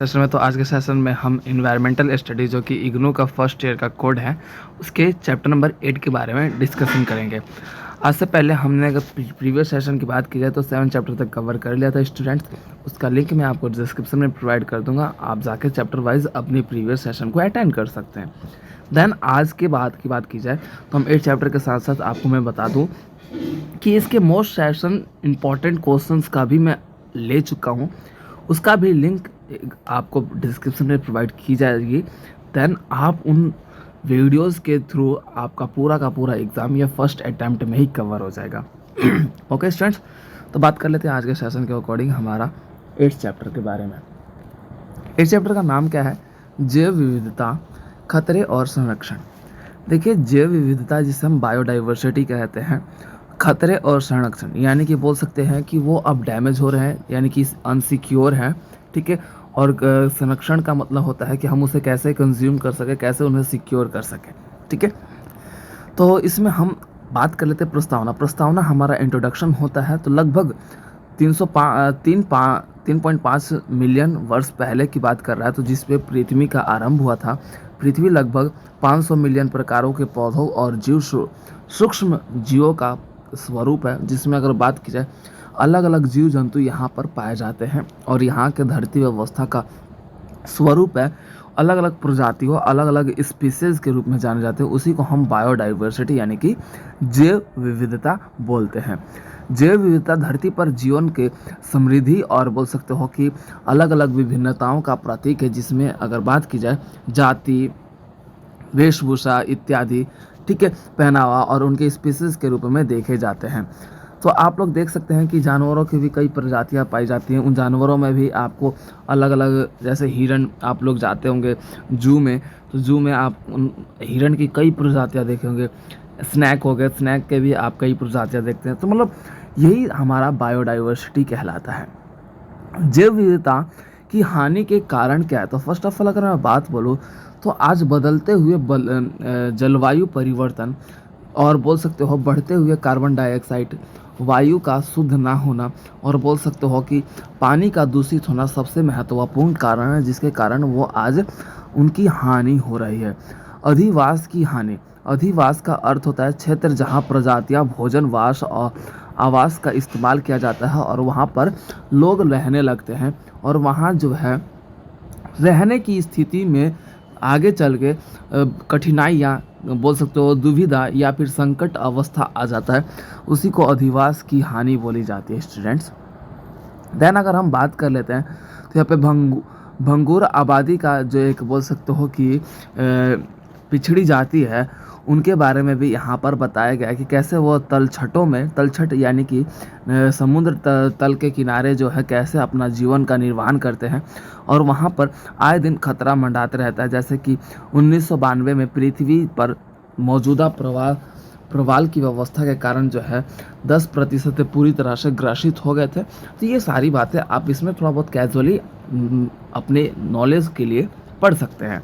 Session में तो आज के सेशन में हम इन्वायरमेंटल स्टडी जो कि इग्नू का फर्स्ट ईयर का कोड है उसके चैप्टर नंबर 8 के बारे में डिस्कशन करेंगे। आज से पहले हमने अगर प्रीवियस सेशन की बात की जाए तो 7 चैप्टर तक कवर कर लिया था स्टूडेंट्स। उसका लिंक मैं आपको डिस्क्रिप्शन में प्रोवाइड कर दूंगा, आप जाके चैप्टर वाइज अपनी प्रीवियस सेशन को अटेंड कर सकते हैं। देन आज के बाद की बात की जाए तो हम 8 चैप्टर के साथ साथ आपको मैं बता दूँ कि इसके मोस्ट सेशन इंपॉर्टेंट क्वेश्चंस का भी मैं ले चुका हूँ, उसका भी लिंक आपको डिस्क्रिप्शन में प्रोवाइड की जाएगी। देन आप उन वीडियोस के थ्रू आपका पूरा का पूरा एग्ज़ाम ये फर्स्ट अटैम्प्ट में ही कवर हो जाएगा। ओके स्टूडेंट्स, तो बात कर लेते हैं आज के सेशन के अकॉर्डिंग हमारा 8 चैप्टर के बारे में। 8 चैप्टर का नाम क्या है? जैव विविधता, खतरे और संरक्षण। देखिए, जैव विविधता जिसे हम बायोडाइवर्सिटी कहते हैं, खतरे और संरक्षण यानी कि बोल सकते हैं कि वो अब डैमेज हो रहे हैं यानी कि अनसिक्योर है, ठीक है। और संरक्षण का मतलब होता है कि हम उसे कैसे कंज्यूम कर सकें, कैसे उन्हें सिक्योर कर सकें, ठीक है। तो इसमें हम बात कर लेते हैं प्रस्तावना हमारा इंट्रोडक्शन होता है। तो लगभग 3.5 मिलियन वर्ष पहले की बात कर रहा है, तो जिस पे पृथ्वी का आरंभ हुआ था। पृथ्वी लगभग 500 मिलियन प्रकारों के पौधों और सूक्ष्म जीवों का स्वरूप है, जिसमें अगर बात की जाए अलग अलग जीव जंतु यहाँ पर पाए जाते हैं और यहाँ के धरती व्यवस्था का स्वरूप है अलग अलग प्रजातियों, अलग अलग स्पीसीज के रूप में जाने जाते हैं। उसी को हम बायोडाइवर्सिटी यानी कि जैव विविधता बोलते हैं। जैव विविधता धरती पर जीवन के समृद्धि और बोल सकते हो कि अलग अलग विभिन्नताओं का प्रतीक है, जिसमें अगर बात की जाए जाति, वेशभूषा इत्यादि, ठीक है, पहनावा और उनके स्पीसीज के रूप में देखे जाते हैं। तो आप लोग देख सकते हैं कि जानवरों की भी कई प्रजातियां पाई जाती हैं। उन जानवरों में भी आपको अलग अलग, जैसे हिरन, आप लोग जाते होंगे जू में, तो जू में आप उन हिरन की कई प्रजातियां देखे होंगे। स्नैक हो गए, स्नैक के भी आप कई प्रजातियां देखते हैं। तो मतलब यही हमारा बायोडाइवर्सिटी कहलाता है। जैव विविधता की हानि के कारण क्या है? तो फर्स्ट ऑफ ऑल अगर मैं बात बोलूँ तो आज बदलते हुए जलवायु परिवर्तन और बोल सकते हो बढ़ते हुए कार्बन डाइऑक्साइड, वायु का शुद्ध ना होना और बोल सकते हो कि पानी का दूषित होना सबसे महत्वपूर्ण कारण है, जिसके कारण वो आज उनकी हानि हो रही है। अधिवास की हानि। अधिवास का अर्थ होता है क्षेत्र जहाँ प्रजातियाँ भोजन, वास और आवास का इस्तेमाल किया जाता है और वहाँ पर लोग रहने लगते हैं और वहाँ जो है रहने की स्थिति में आगे चल के कठिनाइयाँ, बोल सकते हो दुविधा या फिर संकट अवस्था आ जाता है, उसी को अधिवास की हानि बोली जाती है स्टूडेंट्स। देन अगर हम बात कर लेते हैं तो यहाँ पे भंगुर आबादी का जो एक बोल सकते हो कि पिछड़ी जाति है, उनके बारे में भी यहाँ पर बताया गया है कि कैसे वो तलछट यानी कि समुद्र तल के किनारे जो है कैसे अपना जीवन का निर्वहन करते हैं और वहाँ पर आए दिन खतरा मंडराते रहता है। जैसे कि 1992 में पृथ्वी पर मौजूदा प्रवाल की व्यवस्था के कारण जो है 10% पूरी तरह से ग्रसित हो गए थे। तो ये सारी बातें आप इसमें थोड़ा बहुत कैजुअली अपने नॉलेज के लिए पढ़ सकते हैं।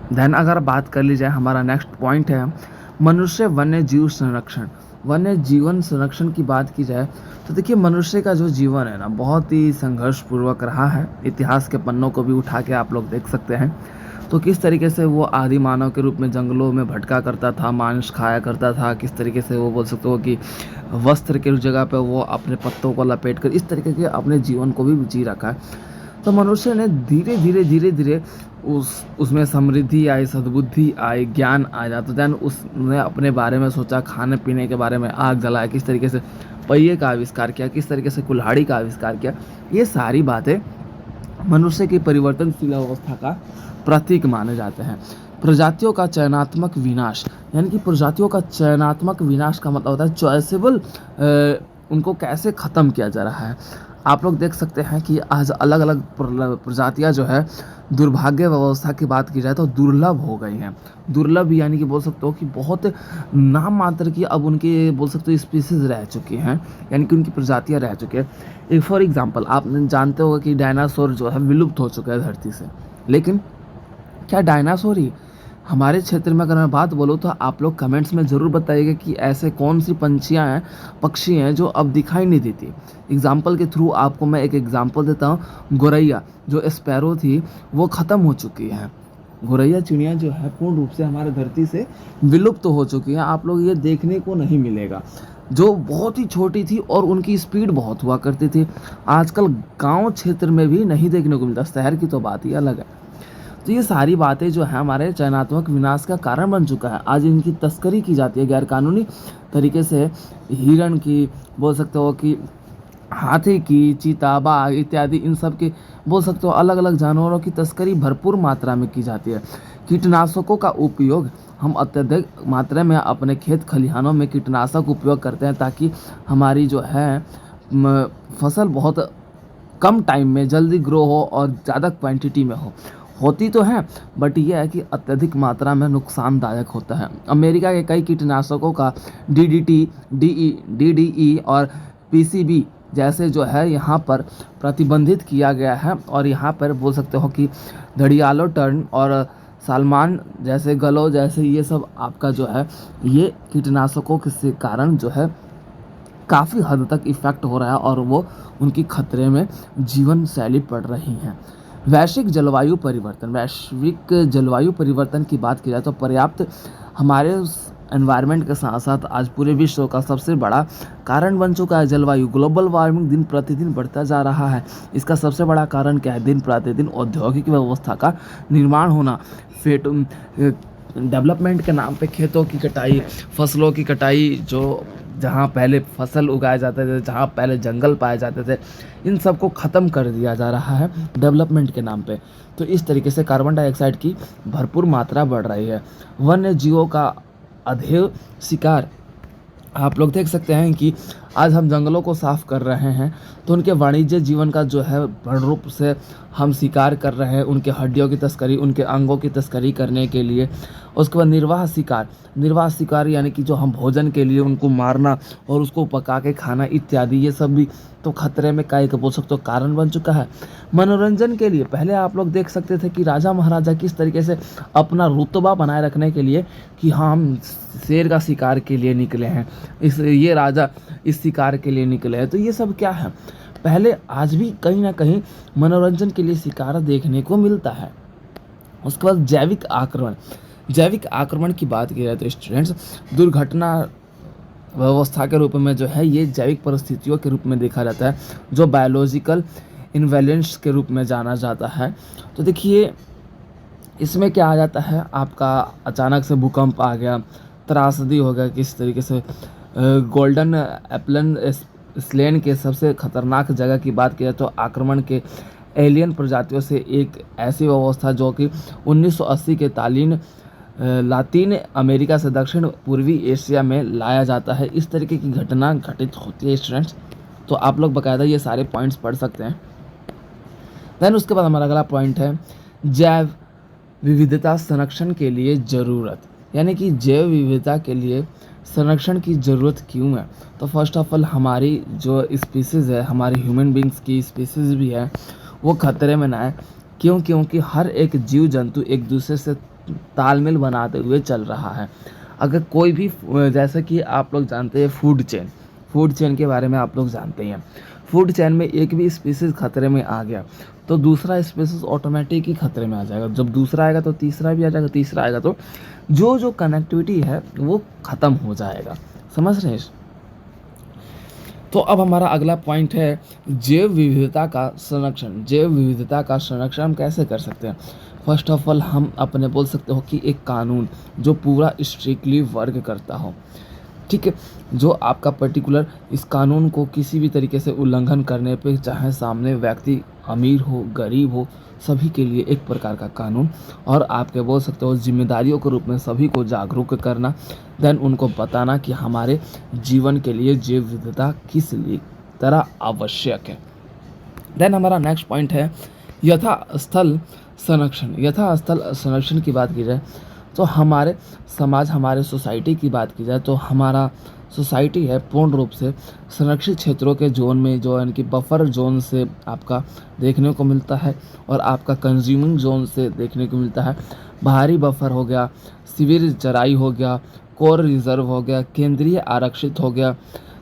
देन अगर बात कर ली जाए, हमारा नेक्स्ट पॉइंट है मनुष्य वन्य जीव संरक्षण। वन्य जीवन संरक्षण की बात की जाए तो देखिए, मनुष्य का जो जीवन है ना बहुत ही संघर्षपूर्वक रहा है। इतिहास के पन्नों को भी उठा के आप लोग देख सकते हैं तो किस तरीके से वो आदि मानव के रूप में जंगलों में भटका करता था, मांस खाया करता था, किस तरीके से वो बोल सकते हो कि वस्त्र के जगह पे वो अपने पत्तों को लपेट कर इस तरीके के अपने जीवन को भी जी रखा है। तो मनुष्य ने धीरे धीरे उसमें समृद्धि आई, सद्बुद्धि आई, ज्ञान आया। तो देन उसने अपने बारे में सोचा, खाने पीने के बारे में आग जलाया, किस तरीके से पहिए का आविष्कार किया, किस तरीके से कुल्हाड़ी का आविष्कार किया। ये सारी बातें मनुष्य की परिवर्तनशील अवस्था का प्रतीक माने जाते हैं। प्रजातियों का चयनात्मक विनाश, यानी कि प्रजातियों का चयनात्मक विनाश का मतलब होता है चॉइसेबल, उनको कैसे ख़त्म किया जा रहा है। आप लोग देख सकते हैं कि आज अलग अलग प्रजातियां जो है दुर्भाग्य व्यवस्था की बात की जाए तो दुर्लभ हो गई हैं। दुर्लभ यानी कि बोल सकते हो कि बहुत नाम मात्र की अब उनकी बोल सकते हो स्पीसीज रह चुकी हैं, यानी कि उनकी प्रजातियां रह चुकी हैं। एक फॉर एग्जांपल आप जानते हो कि डायनासोर जो है विलुप्त हो चुका है धरती से, लेकिन क्या डायनासोर ही हमारे क्षेत्र में अगर मैं बात बोलूँ तो आप लोग कमेंट्स में ज़रूर बताइएगा कि ऐसे कौन सी पंछियाँ हैं, पक्षी हैं जो अब दिखाई नहीं देती। एग्ज़ाम्पल के थ्रू आपको मैं एक एग्ज़ाम्पल देता हूँ। गौरैया जो स्पैरो थी वो ख़त्म हो चुकी है। गौरैया चिड़िया जो है पूर्ण रूप से हमारे धरती से विलुप्त तो हो चुकी है। आप लोग ये देखने को नहीं मिलेगा। जो बहुत ही छोटी थी और उनकी स्पीड बहुत हुआ करती थी, आजकल गांव क्षेत्र में भी नहीं देखने को मिलता। शहर की तो बात ही अलग है। तो ये सारी बातें जो है हमारे चयनात्मक विनाश का कारण बन चुका है। आज इनकी तस्करी की जाती है गैरकानूनी तरीके से। हिरण की बोल सकते हो कि हाथी की, चीता, बाघ इत्यादि इन सब की बोल सकते हो अलग अलग जानवरों की तस्करी भरपूर मात्रा में की जाती है। कीटनाशकों का उपयोग हम अत्यधिक मात्रा में अपने खेत खलिहानों में कीटनाशक उपयोग करते हैं ताकि हमारी जो है फसल बहुत कम टाइम में जल्दी ग्रो हो और ज़्यादा क्वांटिटी में होती तो है, बट यह है कि अत्यधिक मात्रा में नुकसानदायक होता है। अमेरिका के कई कीटनाशकों का डीडीटी, डीडीई और पीसीबी जैसे जो है यहाँ पर प्रतिबंधित किया गया है। और यहाँ पर बोल सकते हो कि घड़ियालो टर्न और सालमान जैसे गलो जैसे ये सब आपका जो है ये कीटनाशकों के कारण जो है काफ़ी हद तक इफ़ेक्ट हो रहा है और वो उनकी खतरे में जीवन शैली पड़ रही हैं। वैश्विक जलवायु परिवर्तन की बात की जाए तो पर्याप्त हमारे एनवायरनमेंट के साथ साथ आज पूरे विश्व का सबसे बड़ा कारण बन चुका है जलवायु। ग्लोबल वार्मिंग दिन प्रतिदिन बढ़ता जा रहा है। इसका सबसे बड़ा कारण क्या है? दिन प्रतिदिन औद्योगिक व्यवस्था का निर्माण होना, डेवलपमेंट के नाम पे खेतों की कटाई, फसलों की कटाई, जो जहाँ पहले फसल उगाए जाते थे, जहाँ पहले जंगल पाए जाते थे, इन सब को ख़त्म कर दिया जा रहा है डेवलपमेंट के नाम पे। तो इस तरीके से कार्बन डाइऑक्साइड की भरपूर मात्रा बढ़ रही है। वन्य जीवों का अधेय शिकार आप लोग देख सकते हैं कि आज हम जंगलों को साफ कर रहे हैं तो उनके वाणिज्य जीवन का जो है बड़ रूप से हम शिकार कर रहे हैं। उनके हड्डियों की तस्करी, उनके अंगों की तस्करी करने के लिए। उसके बाद निर्वाह शिकार यानी कि जो हम भोजन के लिए उनको मारना और उसको पका के खाना इत्यादि, ये सब भी तो खतरे में का एक बोल सकते हो कारण बन चुका है। मनोरंजन के लिए पहले आप लोग देख सकते थे कि राजा महाराजा किस तरीके से अपना रुतबा बनाए रखने के लिए कि हाँ हम शेर का शिकार के लिए निकले हैं, ये राजा इस शिकार के लिए निकले हैं। तो ये सब क्या है? पहले आज भी कहीं ना कहीं मनोरंजन के लिए शिकार देखने को मिलता है। उसके बाद जैविक आक्रमण की बात की जाए तो स्टूडेंट्स, दुर्घटना व्यवस्था के रूप में जो है ये जैविक परिस्थितियों के रूप में देखा जाता है, जो बायोलॉजिकल इन्वेलेंस के रूप में जाना जाता है। तो देखिए इसमें क्या आ जाता है, आपका अचानक से भूकंप आ गया, त्रासदी हो गया, किस तरीके से गोल्डन एप्लन स्लेन के सबसे खतरनाक जगह की बात की जाए तो आक्रमण के एलियन प्रजातियों से एक ऐसी व्यवस्था जो कि 1980 के लातीन अमेरिका से दक्षिण पूर्वी एशिया में लाया जाता है। इस तरीके की घटना घटित होती है स्टूडेंट्स। तो आप लोग बाकायदा ये सारे पॉइंट्स पढ़ सकते हैं। देन उसके बाद हमारा अगला पॉइंट है जैव विविधता संरक्षण के लिए ज़रूरत, यानी कि जैव विविधता के लिए संरक्षण की ज़रूरत क्यों है? तो फर्स्ट ऑफ ऑल हमारी जो स्पीसीज़ है, हमारी ह्यूमन बींग्स की स्पीसीज़ भी है, वो खतरे में ना है। क्योंकि हर एक जीव जंतु एक दूसरे से तालमेल बनाते हुए चल रहा है। अगर कोई भी, जैसे कि आप लोग जानते हैं फूड चेन के बारे में आप लोग जानते हैं, फूड चेन में एक भी स्पीसीज़ खतरे में आ गया तो दूसरा स्पीसीज़ ऑटोमेटिक ही खतरे में आ जाएगा। जब दूसरा आएगा तो तीसरा भी आ जाएगा, तीसरा आएगा तो जो कनेक्टिविटी है वो ख़त्म हो जाएगा। समझ रहे हैं? तो अब हमारा अगला पॉइंट है जैव विविधता का संरक्षण। जैव विविधता का संरक्षण हम कैसे कर सकते हैं? फर्स्ट ऑफ ऑल हम अपने बोल सकते हो कि एक कानून जो पूरा स्ट्रिक्टली वर्क करता हो, ठीक है, जो आपका पर्टिकुलर इस कानून को किसी भी तरीके से उल्लंघन करने पे, चाहे सामने व्यक्ति अमीर हो गरीब हो, सभी के लिए एक प्रकार का कानून, और आपके बोल सकते हो जिम्मेदारियों के रूप में सभी को जागरूक करना, देन उनको बताना कि हमारे जीवन के लिए जैव विविधता किस लिए तरह आवश्यक है। देन हमारा नेक्स्ट पॉइंट है यथास्थल संरक्षण की बात की जाए तो हमारे समाज, हमारे सोसाइटी की बात की जाए तो हमारा सोसाइटी है पूर्ण रूप से संरक्षित क्षेत्रों के जोन में जो यानी कि बफर जोन से आपका देखने को मिलता है और आपका कंज्यूमिंग जोन से देखने को मिलता है। बाहरी बफर हो गया, सिविल चराई हो गया, कोर रिजर्व हो गया, केंद्रीय आरक्षित हो गया।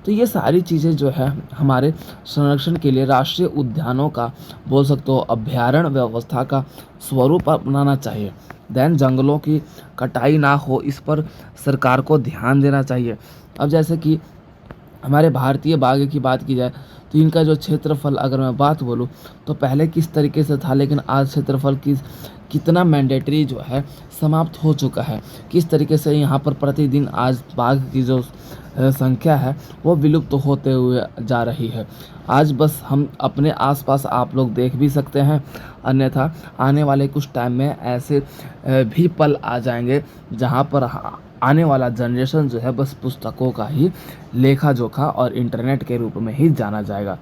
तो ये सारी चीज़ें जो है हमारे संरक्षण के लिए राष्ट्रीय उद्यानों का बोल सकते हो अभयारण्य व्यवस्था का स्वरूप अपनाना चाहिए। दैन जंगलों की कटाई ना हो, इस पर सरकार को ध्यान देना चाहिए। अब जैसे कि हमारे भारतीय बाघ की बात की जाए तो इनका जो क्षेत्रफल अगर मैं बात बोलूँ तो पहले किस तरीके से था, लेकिन आज क्षेत्रफल कितना मैंडेटरी जो है समाप्त हो चुका है। किस तरीके से यहाँ पर प्रतिदिन आज बाघ की जो संख्या है वो विलुप्त होते हुए जा रही है। आज बस हम अपने आसपास आप लोग देख भी सकते हैं, अन्यथा आने वाले कुछ टाइम में ऐसे भी पल आ जाएंगे जहाँ पर आने वाला जनरेशन जो है बस पुस्तकों का ही लेखा जोखा और इंटरनेट के रूप में ही जाना जाएगा।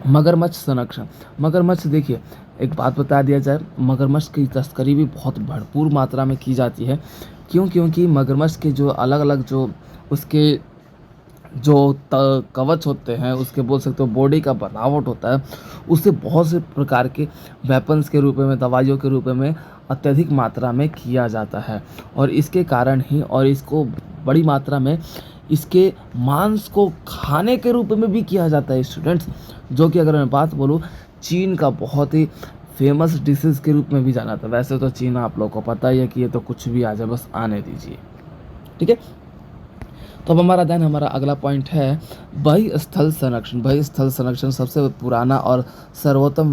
मगरमच्छ संरक्षण। मगरमच्छ देखिए, एक बात बता दिया जाए, मगरमच्छ की तस्करी भी बहुत भरपूर मात्रा में की जाती है। क्योंकि मगरमच्छ के जो अलग अलग जो उसके जो कवच होते हैं, उसके बोल सकते हो बॉडी का बनावट होता है, उससे बहुत से प्रकार के वेपन्स के रूप में, दवाइयों के रूप में अत्यधिक मात्रा में किया जाता है। और इसके कारण ही और इसको बड़ी मात्रा में इसके मांस को खाने के रूप में भी किया जाता है स्टूडेंट्स, जो कि अगर मैं बात बोलूँ चीन का बहुत ही फेमस डिशेस के रूप में भी जाना था। वैसे तो चीन आप लोग को पता ही है कि ये तो कुछ भी आ जाए, बस आने दीजिए, ठीक है। तो अब हमारा अगला पॉइंट है बही स्थल संरक्षण। बही स्थल संरक्षण सबसे पुराना और सर्वोत्तम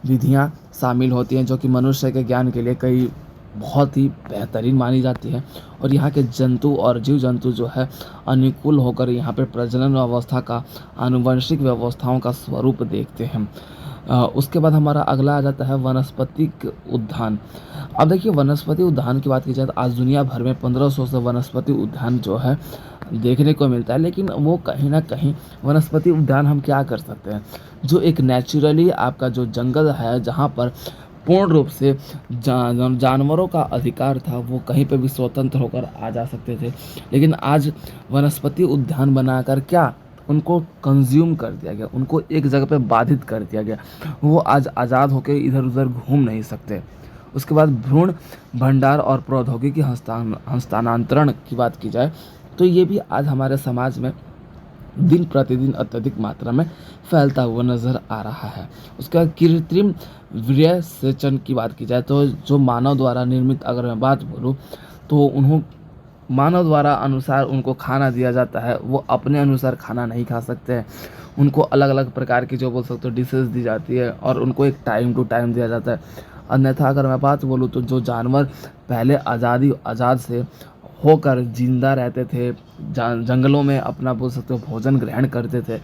विधियाँ शामिल होती हैं जो कि मनुष्य के ज्ञान के लिए कई बहुत ही बेहतरीन मानी जाती है। और यहाँ के जंतु और जीव जंतु जो है अनुकूल होकर यहाँ पे प्रजनन व्यवस्था का, आनुवंशिक व्यवस्थाओं का स्वरूप देखते हैं। उसके बाद हमारा अगला आ जाता है वनस्पतिक उद्यान। अब देखिए, वनस्पति उद्यान की बात की जाए तो आज दुनिया भर में 1500 से वनस्पति उद्यान जो है देखने को मिलता है। लेकिन वो कहीं ना कहीं वनस्पति उद्यान हम क्या कर सकते हैं, जो एक नेचुरली आपका जो जंगल है जहाँ पर पूर्ण रूप से जानवरों का अधिकार था, वो कहीं पे भी स्वतंत्र होकर आ जा सकते थे। लेकिन आज वनस्पति उद्यान बनाकर क्या उनको कंज्यूम कर दिया गया, उनको एक जगह पे बाधित कर दिया गया। वो आज आज़ाद होकर इधर उधर घूम नहीं सकते। उसके बाद भ्रूण भंडार और प्रौद्योगिकी हस्तांतरण की बात की जाए तो ये भी आज हमारे समाज में दिन प्रतिदिन अत्यधिक मात्रा में फैलता हुआ नज़र आ रहा है। उसके बाद कृत्रिम वीर्यसेचन की बात की जाए तो जो मानव द्वारा निर्मित, अगर मैं बात बोलूँ तो मानव द्वारा अनुसार उनको खाना दिया जाता है, वो अपने अनुसार खाना नहीं खा सकते हैं। उनको अलग अलग प्रकार की जो बोल सकते हो डिशेस दी जाती है और उनको एक टाइम टू टाइम दिया जाता है। अन्यथा अगर मैं बात बोलूँ तो जो जानवर पहले आज़ाद से होकर जिंदा रहते थे, जंगलों में अपना बोल सकते हो भोजन ग्रहण करते थे,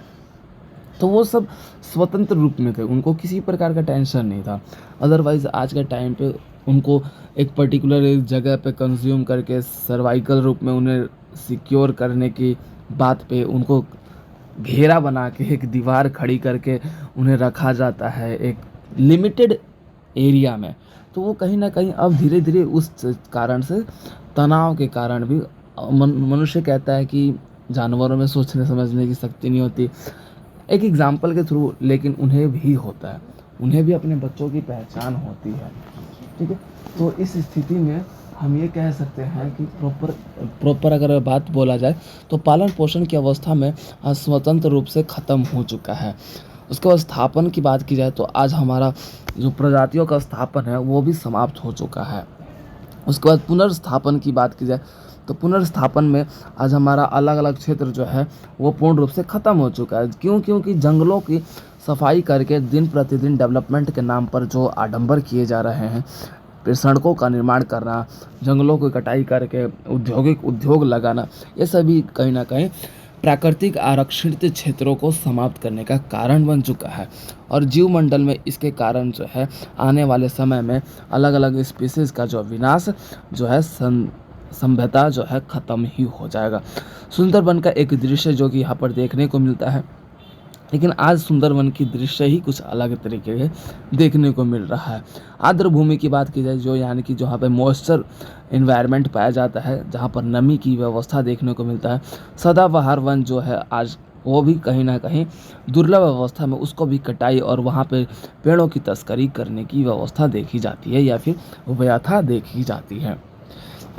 तो वो सब स्वतंत्र रूप में थे, उनको किसी प्रकार का टेंशन नहीं था। अदरवाइज़ आज के टाइम पे उनको एक पर्टिकुलर एक जगह पे कंज्यूम करके सर्वाइकल रूप में उन्हें सिक्योर करने की बात पे उनको घेरा बना के एक दीवार खड़ी करके उन्हें रखा जाता है एक लिमिटेड एरिया में। तो वो कहीं ना कहीं अब धीरे धीरे उस कारण से, तनाव के कारण भी मनुष्य कहता है कि जानवरों में सोचने समझने की शक्ति नहीं होती, एक एग्जाम्पल के थ्रू, लेकिन उन्हें भी होता है, उन्हें भी अपने बच्चों की पहचान होती है, ठीक है। तो इस स्थिति में हम ये कह सकते हैं कि प्रॉपर अगर बात बोला जाए तो पालन पोषण की अवस्था में स्वतंत्र रूप से ख़त्म हो चुका है। उसके बाद स्थापन की बात की जाए तो आज हमारा जो प्रजातियों का स्थापन है वो भी समाप्त हो चुका है। उसके बाद पुनर्स्थापन की बात की जाए तो पुनर्स्थापन में आज हमारा अलग अलग क्षेत्र जो है वो पूर्ण रूप से ख़त्म हो चुका है। क्योंकि जंगलों की सफाई करके दिन प्रतिदिन डेवलपमेंट के नाम पर जो आडंबर किए जा रहे हैं, फिर सड़कों का निर्माण करना, जंगलों की कटाई करके औद्योगिक उद्योग लगाना, ये सभी कहीं ना कहीं प्राकृतिक आरक्षित क्षेत्रों को समाप्त करने का कारण बन चुका है। और जीवमंडल में इसके कारण जो है आने वाले समय में अलग अलग स्पीसीज़ का जो विनाश जो है संभवतः जो है ख़त्म ही हो जाएगा। सुंदरबन का एक दृश्य जो कि यहाँ पर देखने को मिलता है, लेकिन आज सुंदरवन की दृश्य ही कुछ अलग तरीके के देखने को मिल रहा है। आर्द्र भूमि की बात की जाए, जो यानी कि जहाँ पे मॉइस्चर इन्वायरमेंट पाया जाता है, जहाँ पर नमी की व्यवस्था देखने को मिलता है। सदाबहार वन जो है आज वो भी कहीं ना कहीं दुर्लभ अवस्था में, उसको भी कटाई और वहाँ पे पेड़ों की तस्करी करने की व्यवस्था देखी जाती है या फिर व्यथा देखी जाती है।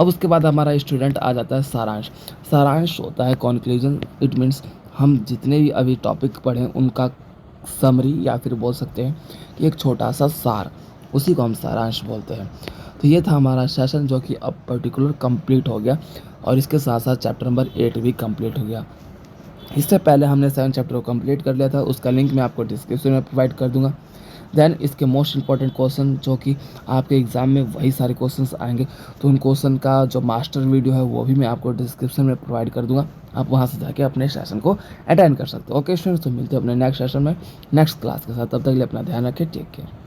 अब उसके बाद हमारा स्टूडेंट आ जाता है सारांश। सारांश होता है कंक्लूजन। इट मीन्स हम जितने भी अभी टॉपिक पढ़ें उनका समरी या फिर बोल सकते हैं कि एक छोटा सा सार, उसी को हम सारांश बोलते हैं। तो ये था हमारा सेशन जो कि अब पर्टिकुलर कंप्लीट हो गया और इसके साथ साथ चैप्टर नंबर 8 भी कंप्लीट हो गया। इससे पहले हमने 7 चैप्टर को कंप्लीट कर लिया था, उसका लिंक मैं आपको डिस्क्रिप्शन में प्रोवाइड कर दूंगा। देन इसके मोस्ट इंपॉर्टेंट क्वेश्चन जो कि आपके एग्ज़ाम में वही सारे क्वेश्चंस आएंगे, तो उन क्वेश्चन का जो मास्टर वीडियो है वो भी मैं आपको डिस्क्रिप्शन में प्रोवाइड कर दूंगा। आप वहां से जाके अपने सेशन को अटेंड कर सकते हो। ओके स्टूडेंट्स, तो मिलते हैं अपने नेक्स्ट सेशन में नेक्स्ट क्लास के साथ। तब तक के लिए अपना ध्यान रखें। Take care.